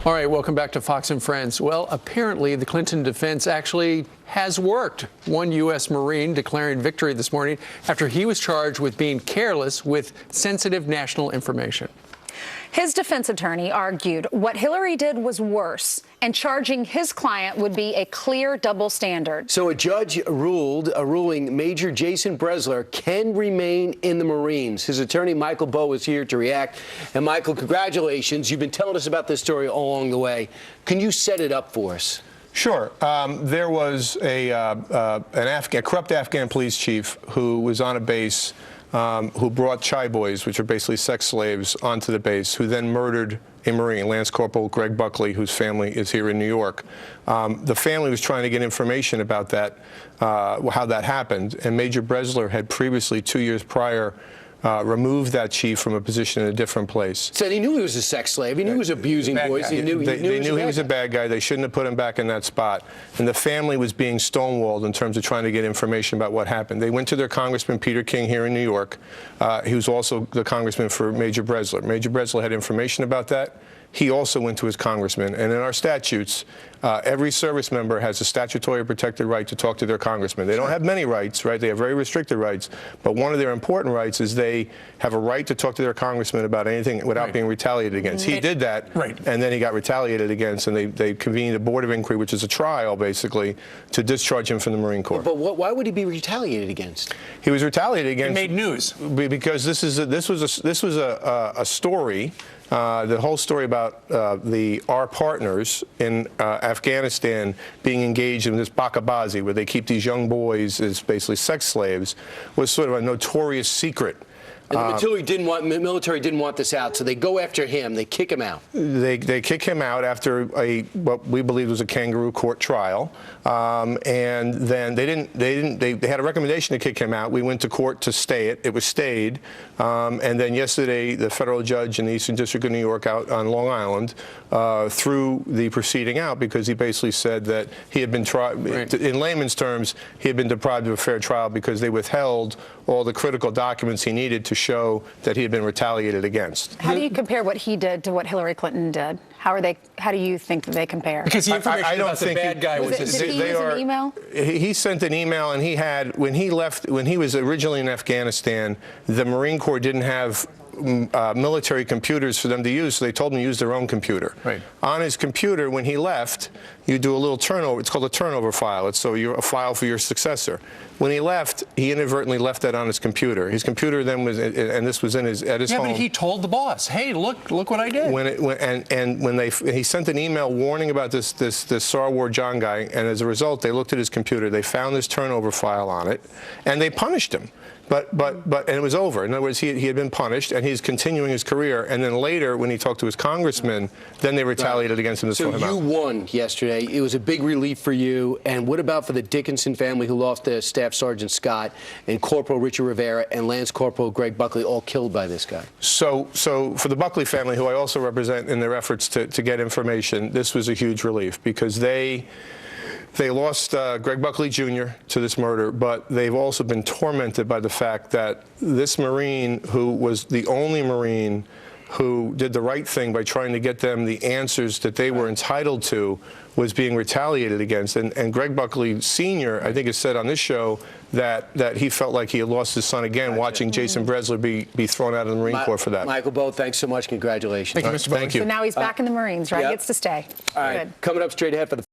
All right, welcome back to Fox and Friends. Well, apparently the Clinton defense actually has worked. One U.S. Marine declaring victory this morning after he was charged with being careless with sensitive national information. His defense attorney argued what Hillary did was worse, and charging his client would be a clear double standard. So a judge ruling Major Jason Bresler can remain in the Marines. His attorney, Michael Bowe, is here to react. And, Michael, congratulations. You've been telling us about this story all along the way. Can you set it up for us? Sure. There was a corrupt Afghan police chief who was on a base who brought Chai boys, which are basically sex slaves, onto the base, who then murdered a Marine, Lance Corporal Greg Buckley, whose family is here in New York. The family was trying to get information about that, how that happened, and Major Bresler had previously, 2 years prior, removed that chief from a position in a different place. Said he knew he was a sex slave. He knew he was abusing boys. They knew he was a bad guy. They shouldn't have put him back in that spot. And the family was being stonewalled in terms of trying to get information about what happened. They went to their Congressman Peter King here in New York. He was also the congressman for Major Bresler. Major Bresler had information about that. He also went to his congressman. And in our statutes, every service member has a statutory protected right to talk to their congressman. They don't have many rights, right? They have very restricted rights. But one of their important rights is they have a right to talk to their congressman about anything without being retaliated against. He did that, and then he got retaliated against, and they convened a board of inquiry, which is a trial, basically, to discharge him from the Marine Corps. But why would he be retaliated against? He was retaliated against. It made news. Because this was a story. The whole story about our partners in Afghanistan being engaged in this bakabazi, where they keep these young boys as basically sex slaves, was sort of a notorious secret. And the military didn't want this out, so they go after him. They kick him out. They kick him out after what we believe was a kangaroo court trial, and then they had a recommendation to kick him out. We went to court to stay it. It was stayed, and then yesterday the federal judge in the Eastern District of New York out on Long Island threw the proceeding out because he basically said that he had been in layman's terms, he had been deprived of a fair trial because they withheld all the critical documents he needed to show that he had been retaliated against. How do you compare what he did to what Hillary Clinton did? How do you think that they compare? Because the information I don't about think the bad guy was did he use an email? He sent an email, and he had, when he was originally in Afghanistan, the Marine Corps didn't have military computers for them to use, so they told him to use their own computer. Right. On his computer, when he left, you do a little turnover. It's called a turnover file. It's a file for your successor. When he left, he inadvertently left that on his computer. His computer then was, and this was at his home. Yeah, but he told the boss, "Hey, look what I did." He sent an email warning about this Sarwar John guy, and as a result, they looked at his computer. They found this turnover file on it, and they punished him. And it was over. In other words, he had been punished, and he's continuing his career. And then later, when he talked to his congressman, then they retaliated against him to throw him out. So you won yesterday. It was a big relief for you. And what about for the Dickinson family, who lost their Staff Sergeant Scott and Corporal Richard Rivera and Lance Corporal Greg Buckley, all killed by this guy? So for the Buckley family, who I also represent in their efforts to get information, this was a huge relief because they lost Greg Buckley Jr. to this murder, but they've also been tormented by the fact that this Marine, who was the only Marine who did the right thing by trying to get them the answers that they were entitled to, was being retaliated against. And Greg Buckley Sr., I think, has said on this show that he felt like he had lost his son again watching Jason Bresler be thrown out of the Marine Corps for that. Michael Bowe, thanks so much. Congratulations. Thank you, Mr. Bowe. Thank you. So now he's back in the Marines, right? Yep. He gets to stay. All right. Good. Coming up straight ahead for the